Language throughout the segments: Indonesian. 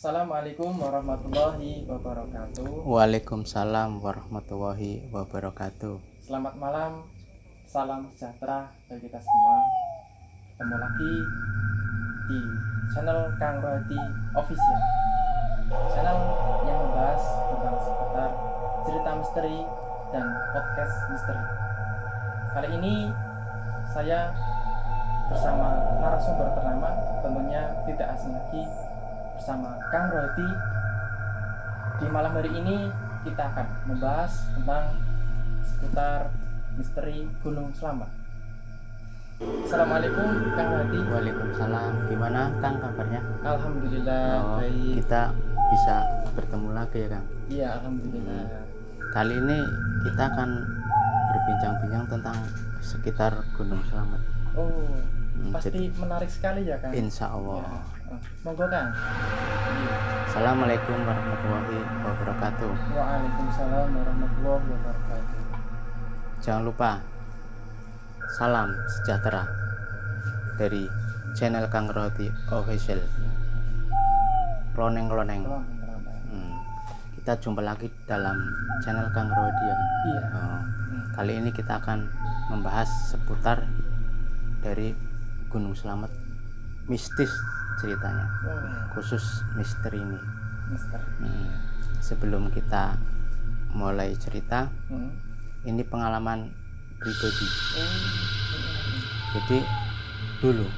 Assalamualaikum warahmatullahi wabarakatuh. Waalaikumsalam warahmatullahi wabarakatuh. Selamat malam, salam sejahtera bagi kita semua. Ketemu lagi di channel Kang Rohadi Official, channel yang membahas tentang seputar cerita misteri dan podcast misteri. Kali ini saya bersama narasumber ternama, tentunya tidak asing lagi, bersama Kang Rohadi. Di malam hari ini kita akan membahas tentang seputar misteri Gunung Selamat. Assalamualaikum Kang Rohadi. Waalaikumsalam. Gimana Kang kabarnya? Alhamdulillah baik. Kita bisa bertemu lagi ya Kang. Iya, alhamdulillah. Kali ini kita akan berbincang-bincang tentang sekitar Gunung Selamat. Oh, pasti Jadi, menarik sekali ya Kang. insya Allah. Ya. Monggo Kang. Assalamualaikum warahmatullahi wabarakatuh. Waalaikumsalam warahmatullahi wabarakatuh. Jangan lupa salam sejahtera dari channel Kang Rohadi Official. Kloneng-kloneng. Kita jumpa lagi dalam channel Kang Rohadi ya. Iya. Kali ini kita akan membahas seputar dari Gunung Selamat, mistis ceritanya, khusus misteri ini. Mister. Sebelum kita mulai cerita, ini pengalaman pribadi. Jadi dulu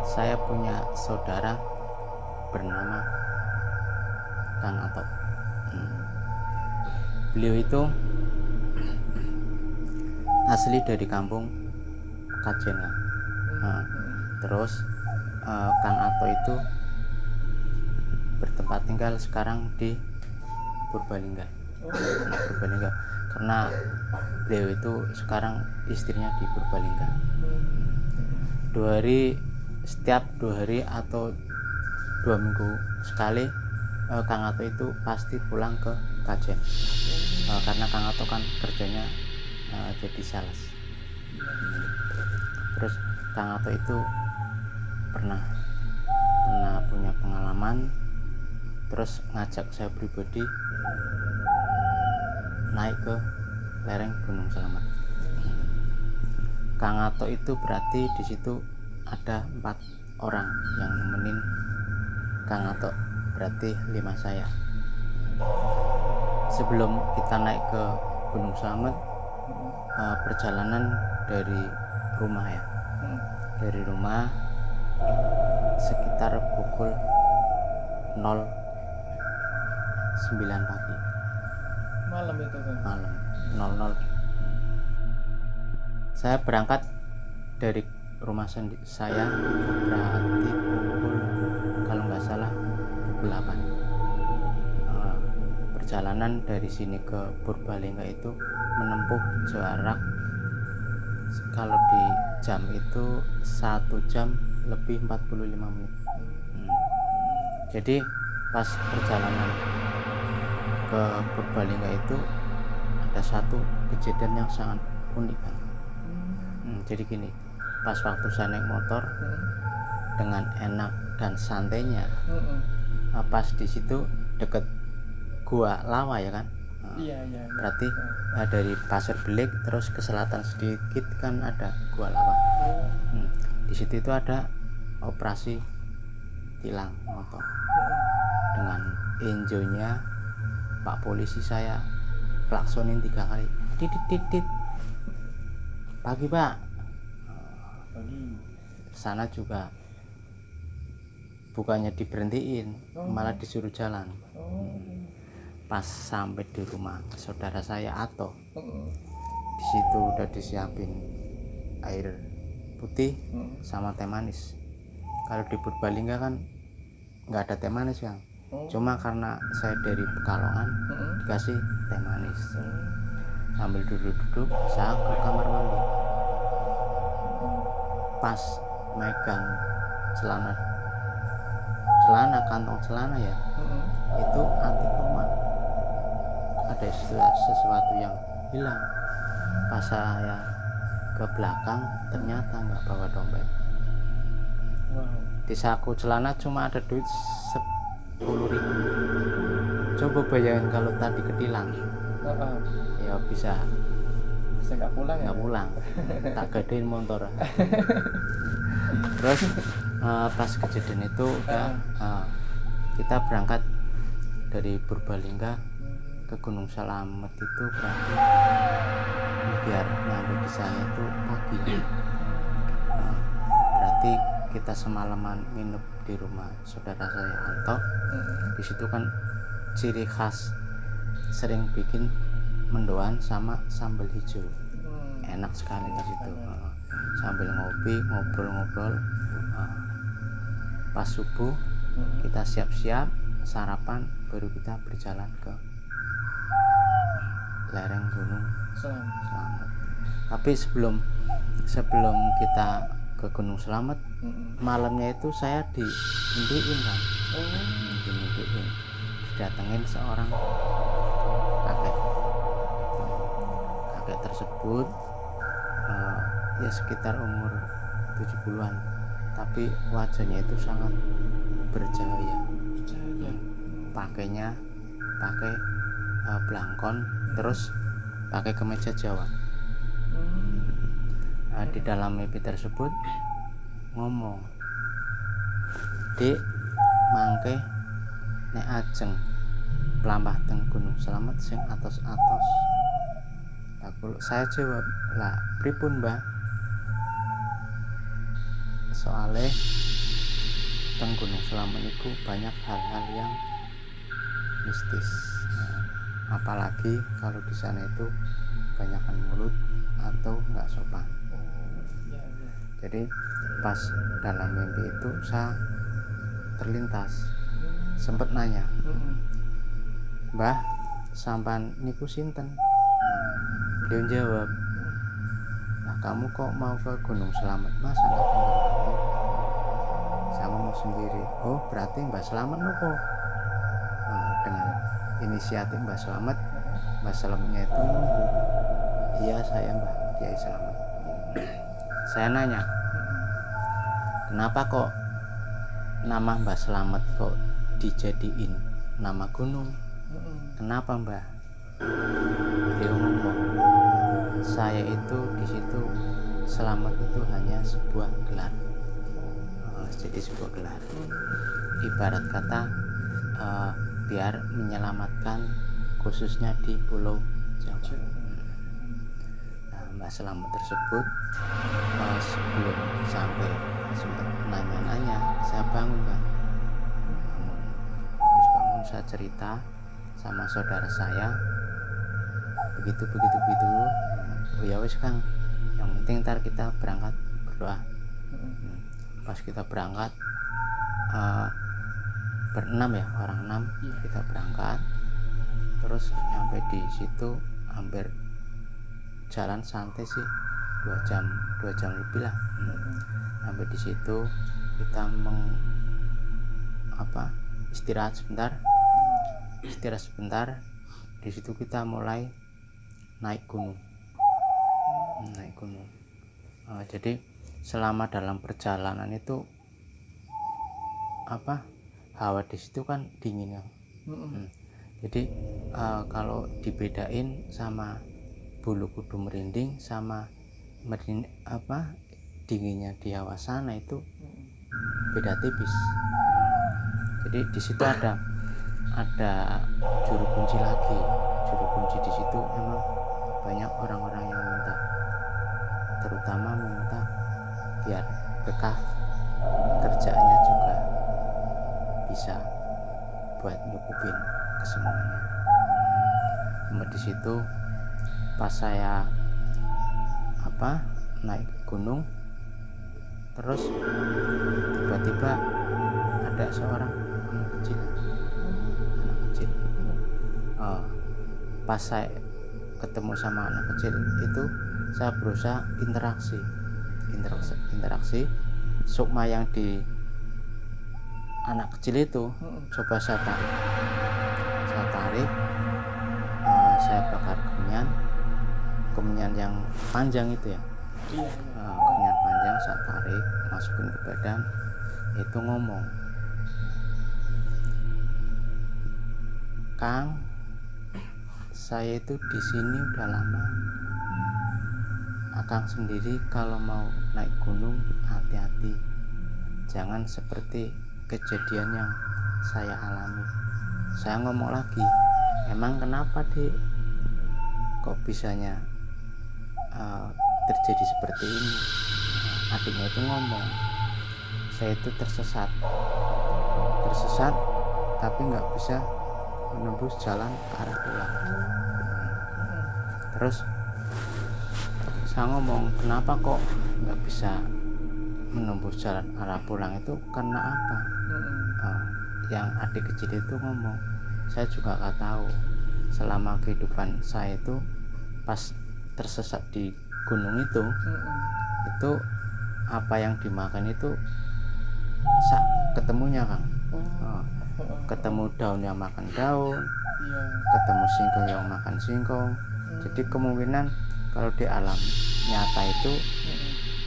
saya punya saudara bernama Kang Atok. Beliau itu asli dari kampung Kajenga. Terus Kang Ato itu bertempat tinggal sekarang di Purbalingga. Purbalingga karena beliau itu sekarang istrinya di Purbalingga. Setiap 2 hari atau 2 minggu sekali Kang Ato itu pasti pulang ke Kajen. Karena Kang Ato kan kerjanya jadi sales. Terus Kang Ato itu pernah punya pengalaman, terus ngajak saya pribadi naik ke lereng Gunung Selamat. Kang Ato itu berarti di situ ada 4 orang yang nemenin Kang Ato, berarti 5 saya. Sebelum kita naik ke Gunung Selamat, perjalanan dari rumah ya, dari rumah sekitar pukul 09 pagi, Malam itu Kang. malam 00. Saya berangkat dari rumah saya berarti pukul, kalau nggak salah, pukul 8. Perjalanan dari sini ke Purbalingga itu menempuh jarak, kalau di jam itu 1 jam lebih 45 menit. Jadi pas perjalanan ke Purbalingga itu ada satu kejadian yang sangat unik kan. Jadi gini, pas waktu saya naik motor dengan enak dan santainya, pas di situ deket Gua Lawa ya kan. Iya. Berarti dari Pasir Belik terus ke selatan sedikit kan ada Gua Lawa. Di situ itu ada operasi tilang motor. Dengan enjoynya Pak polisi saya klaksonin 3 kali. Titit. Pagi Pak. Pagi. Sana juga bukannya diberhentiin, malah disuruh jalan. Pas sampai di rumah saudara saya Ato, di situ udah disiapin air putih sama teh manis. Kalau di Purbalingga kan nggak ada teh manis Kang. Cuma karena saya dari Pekalongan dikasih teh manis. Sambil duduk-duduk saya ke kamar mandi. Pas megang kantong celana ya, itu anti kuman. Ada sesuatu yang hilang. Pas saya ke belakang ternyata nggak bawa dompet. Wow. di saku celana cuma ada duit 10.000. Coba bayangin kalau tadi ketilang, ya bisa nggak pulang ya. nggak pulang, tak gadein motor. Terus pas kejadian itu kita berangkat dari Purbalingga ke Gunung Slamet itu berarti biar nyampe di sana itu pagi. Berarti kita semalaman nginep di rumah saudara saya Anto. Di situ kan ciri khas sering bikin mendoan sama sambal hijau. Enak sekali di situ. Sambil ngopi, ngobrol-ngobrol. Pas subuh kita siap-siap sarapan, baru kita berjalan ke lereng Gunung Slamet. Tapi sebelum kita ke Gunung Slamet, malamnya itu saya diindiin kan, didatengin seorang kakek tersebut ya sekitar umur 70-an, tapi wajahnya itu sangat bercahaya. Pakai belangkon, terus pakai kemeja Jawa. Di dalam mimpi tersebut ngomong, "Dik, mangke nek ajeng pelampah teng Gunung Slamet sing atos-atos." Saya jawab, "Lah pripun, Mbah?" Soalnya teng Gunung Slamet itu banyak hal-hal yang mistis. Apalagi kalau di sana itu banyakkan mulut atau nggak sopan. Jadi pas dalam mimpi itu saya terlintas, sempet nanya, "Mbah, sampan niku sinten?" Beliau jawab, "Nah, kamu kok mau ke Gunung Slamet, Mas? Anak laki-laki." Saya ngomong sendiri, "Oh, berarti Mbah Slamet nopo?" Dengan inisiatif Mbah Slametnya itu nunggu. "Iya, saya Mbah Kiai Slamet." Saya nanya, "Kenapa kok nama Mbah Slamet kok dijadiin nama gunung? Kenapa, Mbah?" Dia ngomong, "Saya itu di situ Slamet itu hanya sebuah gelar." Jadi sebuah gelar. Ibarat kata biar menyelamatkan khususnya di Pulau Jawa. Mbak Slamet tersebut sebelum sampai sempat nanya-nanya, saya bangun Bang. Habis bangun saya cerita sama saudara saya, begitu. Oh ya wis Kang, yang penting ntar kita berangkat berdoa. Pas kita berangkat berenam ya, orang 6 kita berangkat, terus sampai di situ hampir jalan santai sih 2 jam lebih lah. Sampai di situ kita istirahat sebentar. Di situ kita mulai naik gunung. Jadi selama dalam perjalanan itu hawa di situ kan dingin ya. Jadi kalau dibedain sama bulu kudu merinding sama dinginnya di hawa sana itu beda tipis. Jadi di situ ada juru kunci lagi. Juru kunci di situ emang banyak orang-orang yang minta, terutama minta biar berkah kerjaannya juga bisa buat nyukupin kesemuanya. Di situ pas saya naik gunung, terus tiba-tiba ada seorang anak kecil. Pas saya ketemu sama anak kecil itu, saya berusaha interaksi sukma yang di anak kecil itu coba saya tarik, saya bakar kemenyan yang panjang itu ya. Kemenyan panjang saya tarik, masukin ke badan, itu ngomong, Kang, saya itu di sini udah lama. Akang sendiri kalau mau naik gunung hati-hati, jangan seperti kejadian yang saya alami. Saya ngomong lagi, emang kenapa Dek? Kok bisanya terjadi seperti ini? Adiknya itu ngomong, saya itu tersesat tapi nggak bisa menembus jalan ke arah pulang. Terus saya ngomong, kenapa kok nggak bisa menembus jalan arah pulang, itu karena apa? Yang adik kecil itu ngomong, saya juga nggak tahu. Selama kehidupan saya itu pas tersesat di gunung itu apa yang dimakan itu ketemunya Kang. Ketemu daun yang makan daun, ketemu singkong yang makan singkong. Jadi kemungkinan kalau di alam nyata itu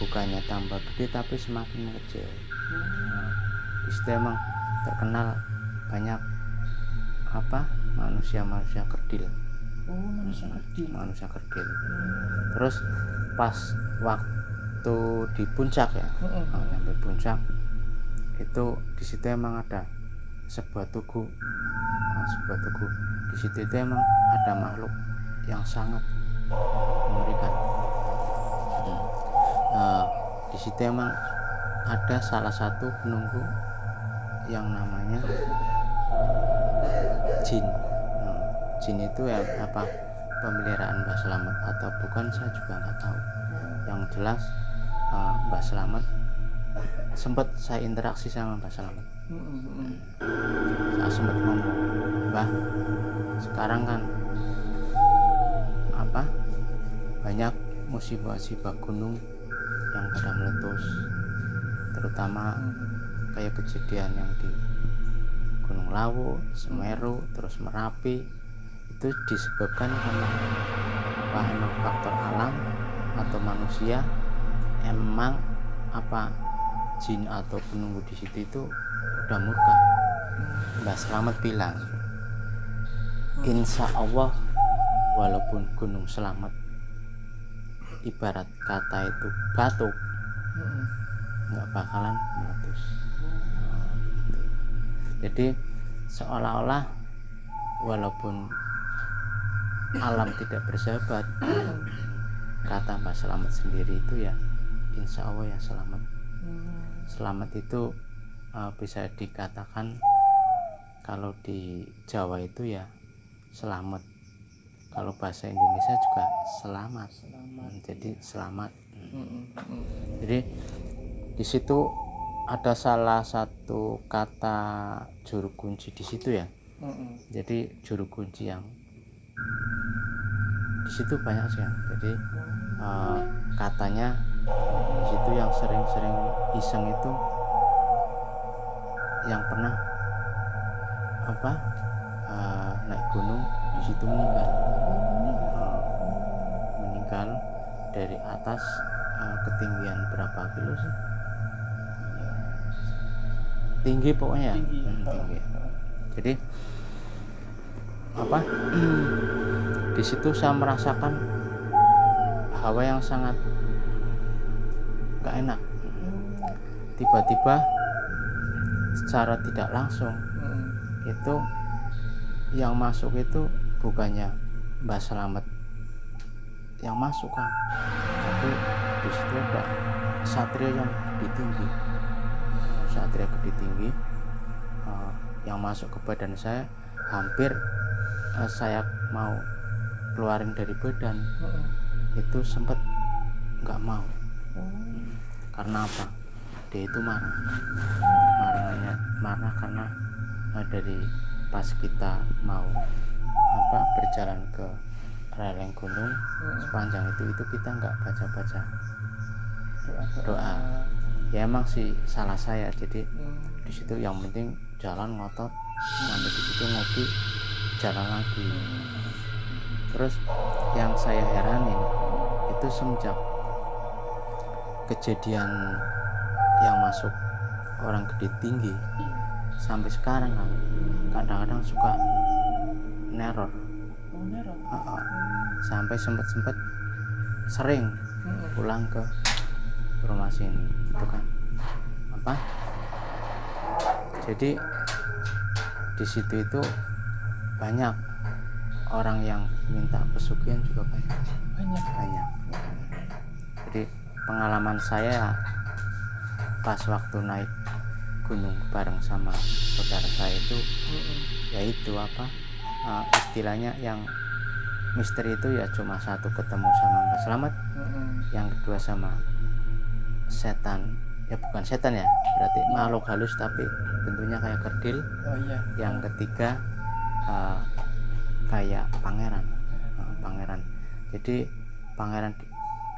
bukannya tambah gede tapi semakin kecil. Di situ emang terkenal banyak manusia kerdil. Manusia kerdil. Terus pas waktu di puncak ya, sampai puncak itu di situ emang ada sebuah tugu. Di situ itu emang ada makhluk yang sangat mengerikan. Di situ emang ada salah satu penunggu yang namanya jin. Jin itu ya pemeliharaan Mbah Slamet atau bukan saya juga nggak tahu. Yang jelas Mbah Slamet sempat saya interaksi sama Mbah Slamet. Saya sempat ngomong, Mbah, sekarang kan banyak musibah-musibah gunung yang pada meletus, terutama kayak kejadian yang di Gunung Lawu, Semeru, terus Merapi, itu disebabkan karena emang faktor alam atau manusia, emang jin atau penunggu di situ itu udah murka. Mbah Slamet bilang, insya Allah walaupun Gunung Slamet ibarat kata itu batu, nggak bakalan meletus. Gitu. Jadi seolah-olah walaupun alam tidak bersahabat, kata Mbah Slamet sendiri itu ya insya Allah ya selamat. Selamat itu bisa dikatakan kalau di Jawa itu ya selamat, kalau bahasa Indonesia juga selamat. Jadi selamat. Jadi di situ ada salah satu kata juru kunci di situ ya. Jadi juru kunci yang di situ banyak sih ya. Jadi katanya di situ yang sering-sering iseng itu yang pernah naik gunung di situ meninggal dari atas ketinggian berapa kilo sih, tinggi pokoknya tinggi. Jadi di situ saya merasakan hawa yang sangat gak enak. Tiba-tiba secara tidak langsung itu yang masuk itu bukannya Mbah Slamet yang masuk kan, tapi di situ ada satria yang gede tinggi, yang masuk ke badan saya, hampir saya mau keluarin dari badan, itu sempat nggak mau. Karena apa? Dia itu marah karena dari pas kita mau berjalan ke lereng gunung sepanjang itu kita nggak baca doa. Ya emang sih salah saya. Jadi di situ yang penting jalan ngotot, sampai di situ ngopi, jalan lagi. Terus yang saya heranin itu semenjak kejadian yang masuk orang gede tinggi Iya. sampai sekarang kan kadang-kadang suka neror. Oh, neror. Sampai sempet sering pulang ke rumah sini itu kan apa, jadi di situ itu banyak orang yang minta pesugihan juga banyak. Jadi pengalaman saya pas waktu naik gunung bareng sama saudara saya itu yaitu apa, istilahnya yang misteri itu ya cuma satu, ketemu sama Mbak Slamet, yang kedua sama setan, ya bukan setan ya, berarti makhluk halus tapi bentuknya kayak kerdil. Oh iya. Yang ketiga kayak pangeran. Jadi pangeran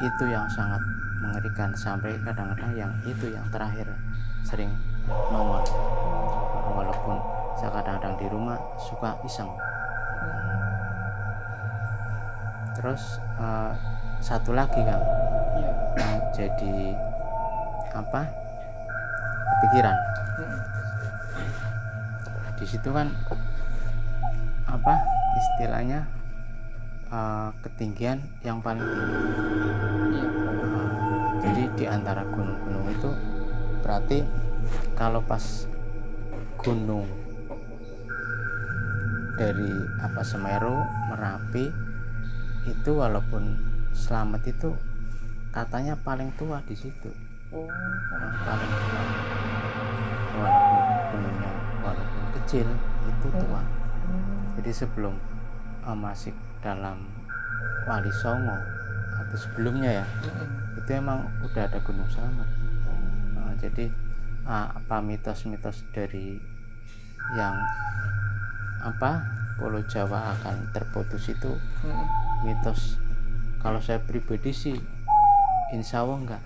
itu yang sangat mengerikan, sampai kadang-kadang yang itu yang terakhir sering nongol, walaupun saya kadang-kadang di rumah suka iseng. Terus satu lagi Kang, Iya. yang jadi apa kepikiran di situ kan apa istilahnya, ketinggian yang paling tinggi. Iya. Jadi di antara gunung-gunung itu berarti kalau pas gunung dari apa Semeru, Merapi itu walaupun Slamet itu katanya paling tua di situ. Oh. Paling tua. Walaupun gunungnya walaupun kecil itu tua. Jadi sebelum masih dalam Wali Songo atau sebelumnya ya, itu emang udah ada Gunung Slamet. Jadi apa mitos-mitos dari yang apa Pulau Jawa akan terputus itu mitos. Kalau saya pribadi sih insya Allah enggak,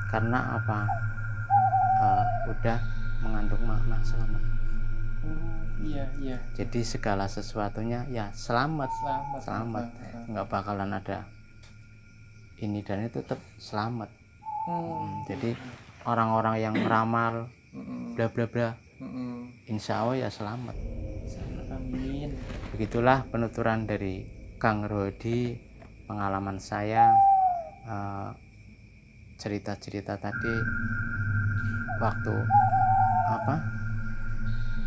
karena apa udah mengandung makna selamat. Iya. Jadi segala sesuatunya ya selamat. Nggak bakalan ada ini dan itu tetap selamat. Jadi orang-orang yang meramal bla bla bla insya Allah ya selamat. Amin. Begitulah penuturan dari Kang Ruhadi, pengalaman saya, cerita-cerita tadi waktu apa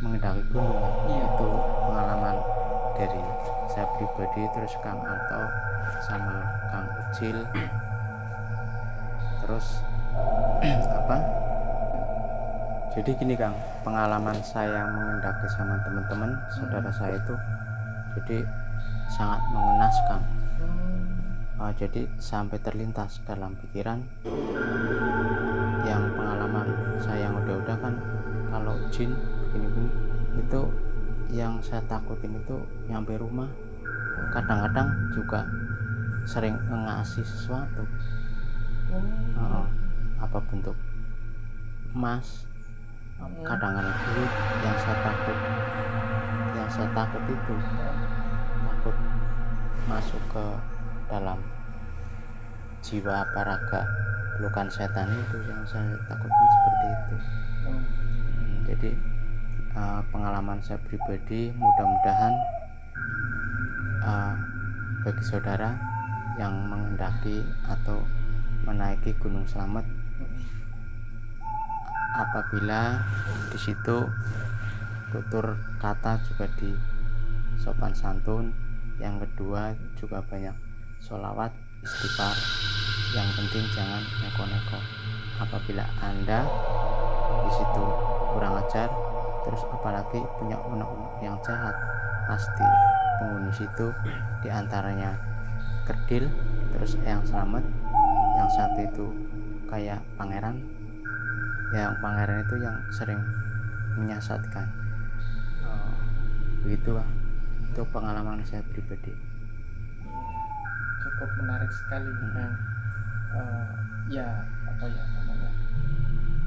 mengendaki gunung. Itu pengalaman dari saya pribadi, terus Kang Alto sama Kang Ucil. Terus apa, jadi gini Kang, pengalaman saya mengendaki sama teman-teman saudara saya itu jadi sangat mengenaskan. Jadi sampai terlintas dalam pikiran yang pengalaman saya yang udah kan, kalau jin begini itu yang saya takutin itu nyampe rumah kadang-kadang juga sering ngasih sesuatu, apa bentuk emas, kadang-kadang duit. Yang saya takut itu takut masuk ke dalam jiwa apa raga pelukan setan itu, yang saya takutkan seperti itu. Jadi pengalaman saya pribadi, mudah-mudahan bagi saudara yang mengendaki atau menaiki Gunung Slamet, apabila di situ tutur kata juga di sopan santun, yang kedua juga banyak sholawat, istighfar, yang penting jangan neko-neko. Apabila Anda di situ kurang ajar, terus apalagi punya unek-unek yang jahat, pasti penghuni situ diantaranya kerdil, terus yang selamat, yang satu itu kayak pangeran. Yang pangeran itu yang sering menyesatkan. Begitu lah, itu pengalaman saya pribadi. Cukup menarik sekali kan. Ya apa ya namanya,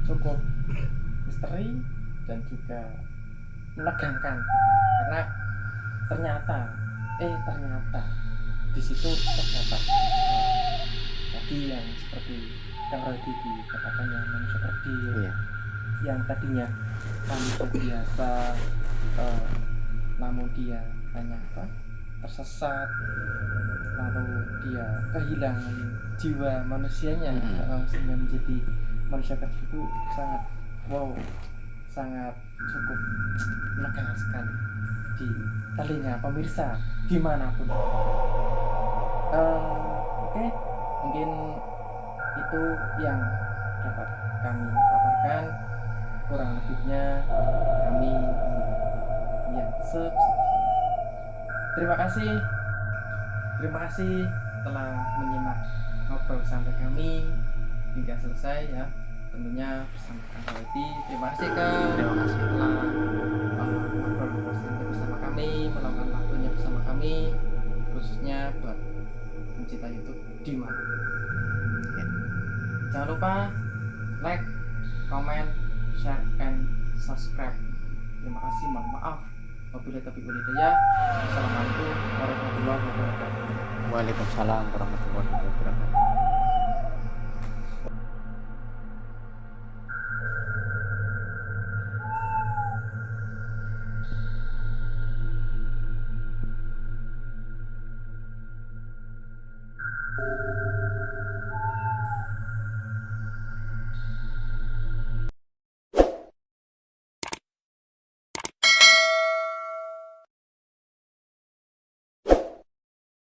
cukup misteri dan juga menegangkan, karena ternyata di situ terdapat tadi yang seperti Kang Radi dikatakan yang manusia kerdil Iya. yang tadinya kami sudah biasa, namun dia hanya tersesat, lalu dia kehilangan jiwa manusianya, sehingga menjadi manusia kecil itu sangat wow, sangat cukup menekan sekali di telinga pemirsa dimanapun. Oke, mungkin itu yang dapat kami paparkan. Kurang lebihnya kami yang terima kasih telah menyimak ngobrol santai kami hingga selesai ya, tentunya bersama Kang Royati. Terima kasih Kang Terima kasih. telah ngobrol santai bersama kami, meluangkan waktunya bersama kami, khususnya buat pencinta YouTube di mana. Ya. Jangan lupa like, comment, share, and subscribe. Terima kasih, mohon maaf wabillahi taufiq wal hidayah. Assalamualaikum warahmatullahi wabarakatuh. Waalaikumsalam warahmatullahi wabarakatuh.